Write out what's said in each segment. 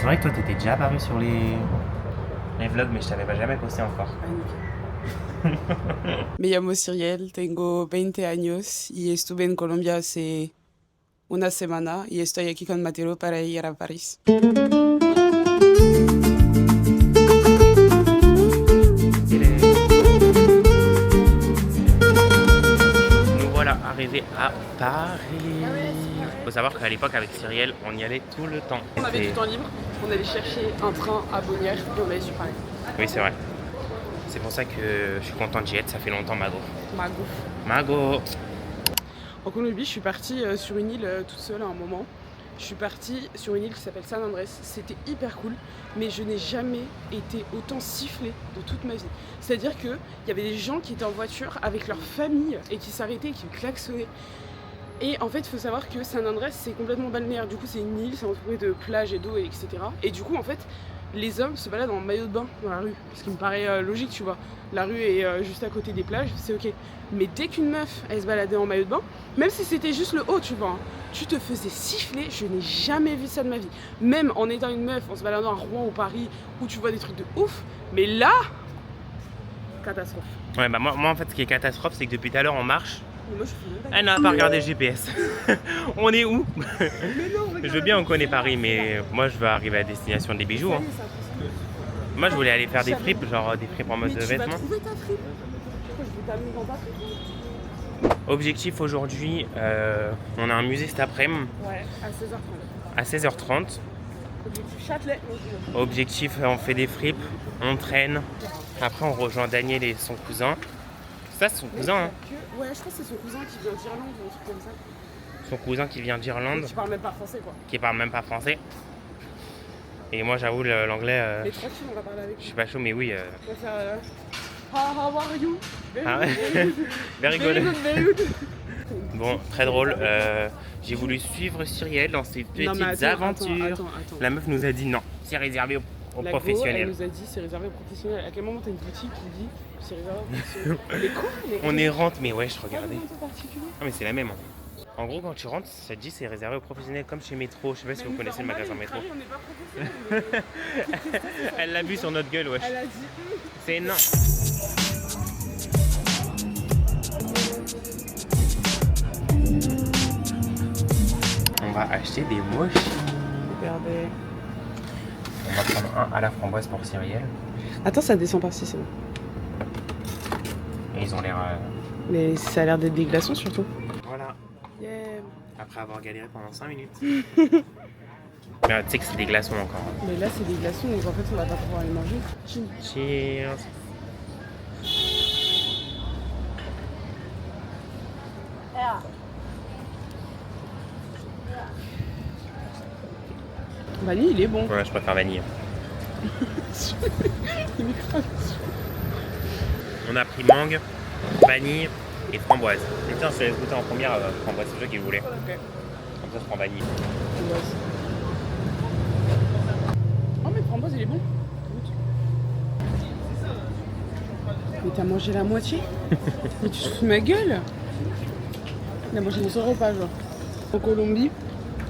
vrai que toi, t'étais déjà apparu sur les vlogs, mais je t'avais pas jamais posté encore. Me llamo Ciriel, tengo 20 años y estuve en Colombia hace una semana y estoy aquí con Mateo para ir a París. Nous voilà arrivés à Paris. Faut savoir qu'à l'époque, avec Cyrielle, on y allait tout le temps. On avait du temps libre, on allait chercher un train à Bonnières et on allait sur Paris. Oui, c'est vrai. C'est pour ça que je suis content d'y être, ça fait longtemps, Mago. Mago. En Colombie, je suis partie sur une île toute seule à un moment. Je suis partie sur une île qui s'appelle San Andrés. C'était hyper cool, mais je n'ai jamais été autant sifflée de toute ma vie. C'est-à-dire qu'il y avait des gens qui étaient en voiture avec leur famille et qui s'arrêtaient et qui me klaxonnaient. Et en fait, il faut savoir que San Andrés, c'est complètement balnéaire. Du coup, c'est une île, c'est entouré de plages et d'eau, etc. Et du coup, en fait, les hommes se baladent en maillot de bain dans la rue. Ce qui me paraît logique, tu vois. La rue est juste à côté des plages, c'est ok. Mais dès qu'une meuf, elle se baladait en maillot de bain, même si c'était juste le haut, tu vois, hein, tu te faisais siffler. Je n'ai jamais vu ça de ma vie. Même en étant une meuf, en se baladant à Rouen ou Paris, où tu vois des trucs de ouf. Mais là, catastrophe. Ouais, bah moi en fait, ce qui est catastrophe, c'est que depuis tout à l'heure, on marche. Mais moi, je fais même pas. Elle n'a pas regardé le GPS. On est où? Mais non, regarde. Je veux bien, on connaît Paris, mais moi, je veux arriver à destination des bijoux. Hein. Moi, je voulais aller faire des fripes, genre des fripes en mode Mais tu vêtements. vas trouver ta fripe. Pourquoi je vais t'amener dans ta fripe? Objectif aujourd'hui, on a un musée cet après-midi Ouais, à 16h30. à 16h30. Objectif Châtelet. Objectif, on fait des fripes, on traîne. Après, on rejoint Daniel et son cousin. Ça, c'est son cousin, hein. Ouais, je crois que c'est son cousin qui vient d'Irlande ou un truc comme ça. Son cousin qui vient d'Irlande, Qui parle même pas français, quoi. qui parle même pas français. Et moi, j'avoue, l'anglais, Les trois filles, on va parler avec je lui. suis pas chaud, mais oui. On va faire How are you? Ah ouais. Very Very good. good, very good. Bon, très drôle. J'ai voulu suivre Cyrielle dans ses petites Non, mais attends, aventures. attends. La meuf nous a dit non, c'est réservé aux La go, professionnels. elle nous a dit c'est réservé aux professionnels. À quel moment t'as une boutique qui dit c'est réservé aux professionnels? Mais quoi? On est rente, mais ouais, je regardais. Particulier. Ah, mais c'est la même. Hein. En gros, quand tu rentres, ça te dit c'est réservé aux professionnels, comme chez Métro. Je sais pas si vous connaissez le magasin Métro. On n'est pas professionnels. Elle l'a vu sur notre gueule, wesh. Elle a dit. C'est non. On va acheter des mochis. Regardez. On va prendre un à la framboise pour Cyrielle. Attends, ça descend par-ci, c'est bon. Et ils ont l'air. Mais ça a l'air d'être des glaçons surtout. Voilà. Yeah. Après avoir galéré pendant 5 minutes. Mais tu sais que c'est des glaçons encore. Hein. Mais là, c'est des glaçons, donc en fait, on va pas pouvoir les manger. Cheers. Vanille, il est bon. Ouais, je préfère vanille. Il est grave. On a pris mangue, vanille et framboise. Et tiens, je vais goûter en première framboise, c'est toi qui le voulais. Ok. Comme ça, je prends vanille. Framboise. Oh, mais framboise, il est bon. Goûte. Mais t'as mangé la moitié? Mais tu te fous de ma gueule? Il a mangé des repas, genre. En Colombie,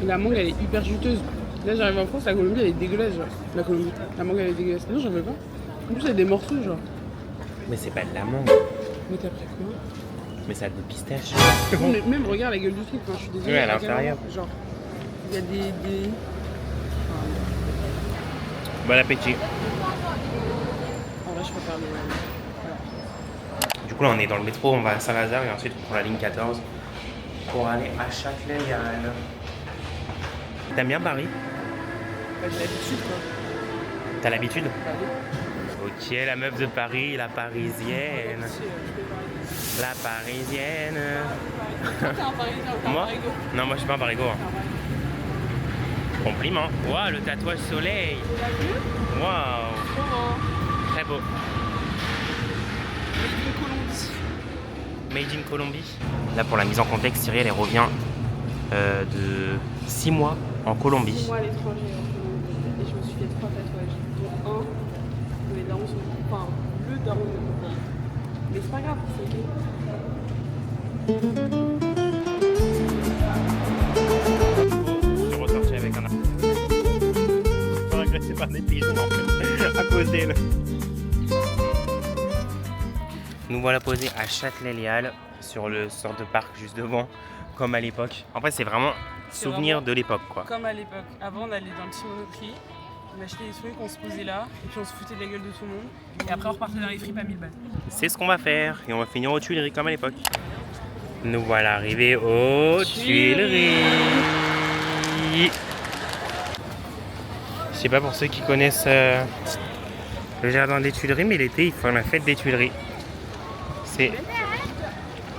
la mangue, elle est hyper juteuse. Là, j'arrive en France, la Colombie, elle est dégueulasse, genre. La Colombie, la mangue, elle est dégueulasse. Non, j'en veux pas. En plus, il y a des morceaux, genre. Mais c'est pas de la mangue, Mais t'as pris quoi? mais ça a des pistaches. Non, mais même, regarde la gueule du truc, enfin, je suis désolée. Oui, à quel l'intérieur. moment, genre, il y a des... Bon appétit. En vrai, je préfère les... Du coup, là, on est dans le métro, on va à Saint-Lazare et ensuite on prend la ligne 14 pour aller à Châtelet-Léal. T'aimes bien Paris? Bah, j'ai l'habitude, quoi. T'as l'habitude? Bah, oui. Ok, la meuf de Paris, la parisienne. La parisienne. Toi, t'es un parisien, t'es un Moi? parigo. Non, moi je suis pas un parigo. Hein. Compliment. Waouh, le tatouage soleil. T'as vu? Waouh, Comment? très beau. Made in Colombie. Made in Colombie. Là, pour la mise en contexte, Cyrielle, elle revient de 6 mois en Colombie. Moi, à l'étranger, en Colombie. Et je me suis fait 3 tatouages. Dont un, où les darons sont... Enfin, le daron de mon père. Mais c'est pas grave, c'est ok. Je suis ressorti avec un. par des pigeons en fait, à cause d'elle. Nous voilà posés à Châtelet-Léal sur le sort de parc juste devant, comme à l'époque. En fait, c'est vraiment souvenir de l'époque quoi. Comme à l'époque. Avant, on allait dans le petit Monoprix, on achetait des trucs, on se posait là, et puis on se foutait de la gueule de tout le monde. Et après, on repartait dans les fripes à 1000 balles. C'est ce qu'on va faire et on va finir aux Tuileries comme à l'époque. Nous voilà arrivés aux Tuileries. Je sais pas pour ceux qui connaissent le jardin des Tuileries, mais l'été ils font la fête des Tuileries. C'est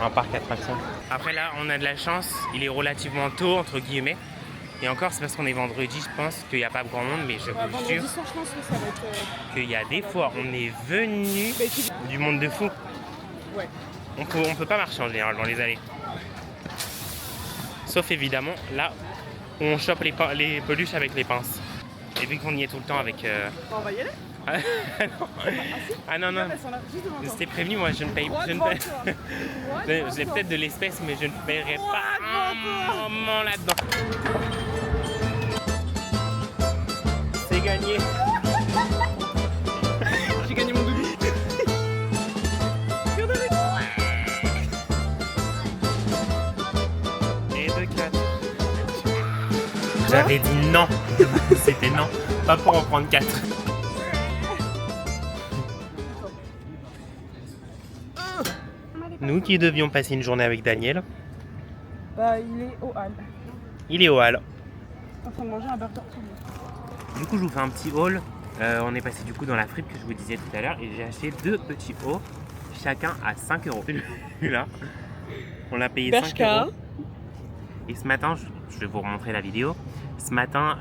un parc d'attractions. Après là, on a de la chance, il est relativement tôt entre guillemets. Et encore, c'est parce qu'on est vendredi, je pense qu'il n'y a pas grand monde, mais je vous jure soir, je pense que ça va être... qu'il y a des fois, on est venu du monde de fou. Ouais. On peut pas marcher en général dans les allées. Sauf évidemment là où on chope les peluches avec les pinces. Et vu qu'on y est tout le temps avec... On va y aller? Ah non, non. C'était prévenu, moi je ne paye. J'ai peut-être de l'espèce, mais je ne paierai pas un moment là-dedans. C'est gagné. J'ai gagné mon demi. Et de 4. J'avais dit non. C'était non. Pas pour en prendre 4. Nous qui devions passer une journée avec Daniel. Bah, il est au hall. Il est au hall. En train de manger un burger tout le Du coup, je vous fais un petit haul. On est passé du coup dans la fripe que je vous disais tout à l'heure et j'ai acheté 2 petits hauts, chacun à 5 €. Celui-là, on l'a payé 5 €. Et ce matin, je vais vous remontrer la vidéo. Ce matin,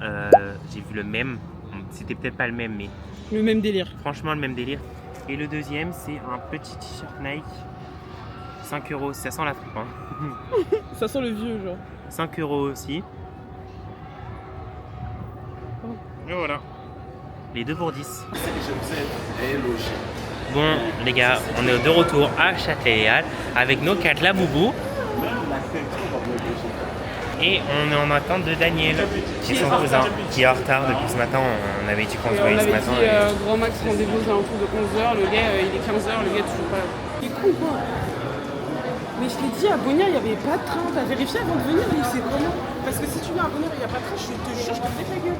j'ai vu le même. C'était peut-être pas le même, mais Le même délire. franchement le même délire. Et le deuxième, c'est un petit t-shirt Nike. 5 €, ça sent la fripe. Hein. Ça sent le vieux, genre. 5 € aussi. Et voilà. Les 2 pour 10. Bon les gars, on est de retour à Châtelet-Léal avec nos 4 laboubous. Et on est en attente de Daniel, qui est son cousin, qui est en retard depuis ce matin. On avait dit qu'on se voyait ce matin. On avait dit grand max rendez-vous aux alentours de 11h. Le gars, il est 15h, le gars est toujours pas là. Il est con quoi. Mais je t'ai dit, à Bonnières, il n'y avait pas de train. T'as vérifié avant de venir, mais c'est comment? Parce que si tu viens à Bonnières, il n'y a pas de train, je te jure, je te fais ta gueule.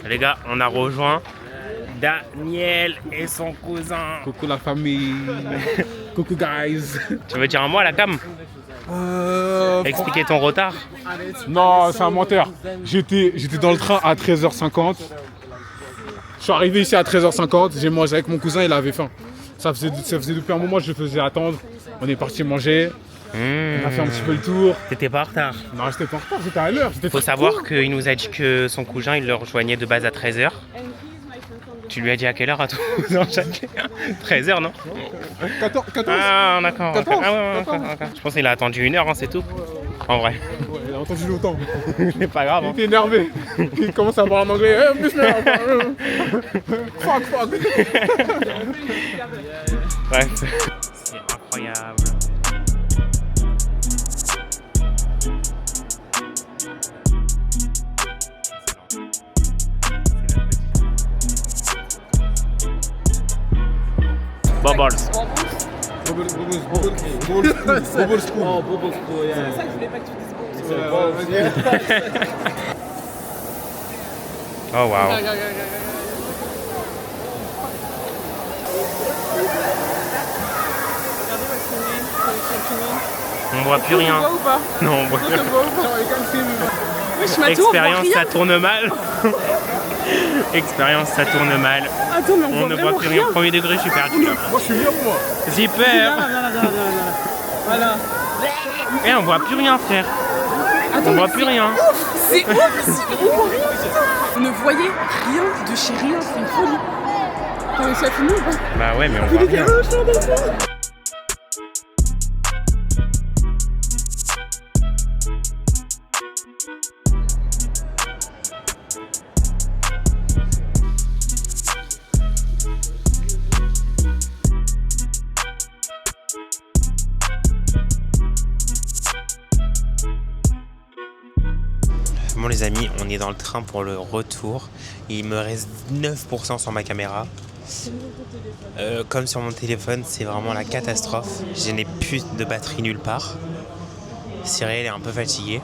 Les gars, on a rejoint Daniel et son cousin. Coucou la famille. Coucou guys. Tu veux dire un mot à la cam? Expliquer ton retard. Non, c'est un menteur. J'étais dans le train à 13h50. Je suis arrivé ici à 13h50. J'ai mangé avec mon cousin, il avait faim. Ça faisait depuis un moment que je le faisais attendre. On est parti manger. On a fait un petit peu le tour. T'étais pas en retard. Non, j'étais pas en retard, j'étais à l'heure. Faut savoir qu'il nous a dit que son cousin, il le rejoignait de base à 13h. Tu lui as dit à quelle heure à ton cousin? 13h, non? 14. Ah, d'accord. 14. Ah, ouais, d'accord. Je pense qu'il a attendu 1 heure, hein, c'est tout. En vrai. Ouais, il a entendu longtemps. C'est pas grave. Il Hein. était énervé. Il commence à parler en anglais. Fuck. Bref. C'est incroyable. Bubbles. Bubble spoon. Oh, bubble spoon, yeah. C'est ça que je voulais pas que tu dises bon. Oh wow. On voit plus rien. Tu vois ou pas? Non, on voit plus rien. Wesh, Mathéo, on voit Expérience, rien. ça tourne mal. Expérience, ça tourne mal. Attends, mais On ne voit plus rien. Premier degré, je suis perdu là. Moi, je suis bien, moi. J'ai peur. Voilà. Eh, on voit plus rien, frère. On voit plus rien. C'est ouf, on voit rien. On ne voyait rien de chez rien, c'est une folie. T'as réussi à filmer ou pas? Bah ouais, mais on voit rien. Bon les amis, on est dans le train pour le retour. Il me reste 9% sur ma caméra. Comme sur mon téléphone, c'est vraiment la catastrophe. Je n'ai plus de batterie nulle part. Cyril est un peu fatiguée.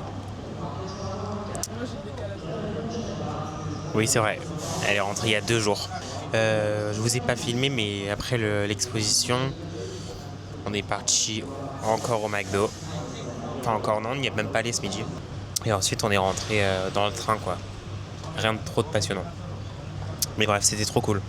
Oui, c'est vrai. Elle est rentrée il y a 2 jours. Je vous ai pas filmé, mais après l'exposition, on est parti encore au McDo. Enfin encore non, on n'y est même pas allé ce midi. Et ensuite on est rentré dans le train quoi. Rien de trop de passionnant. Mais bref, c'était trop cool.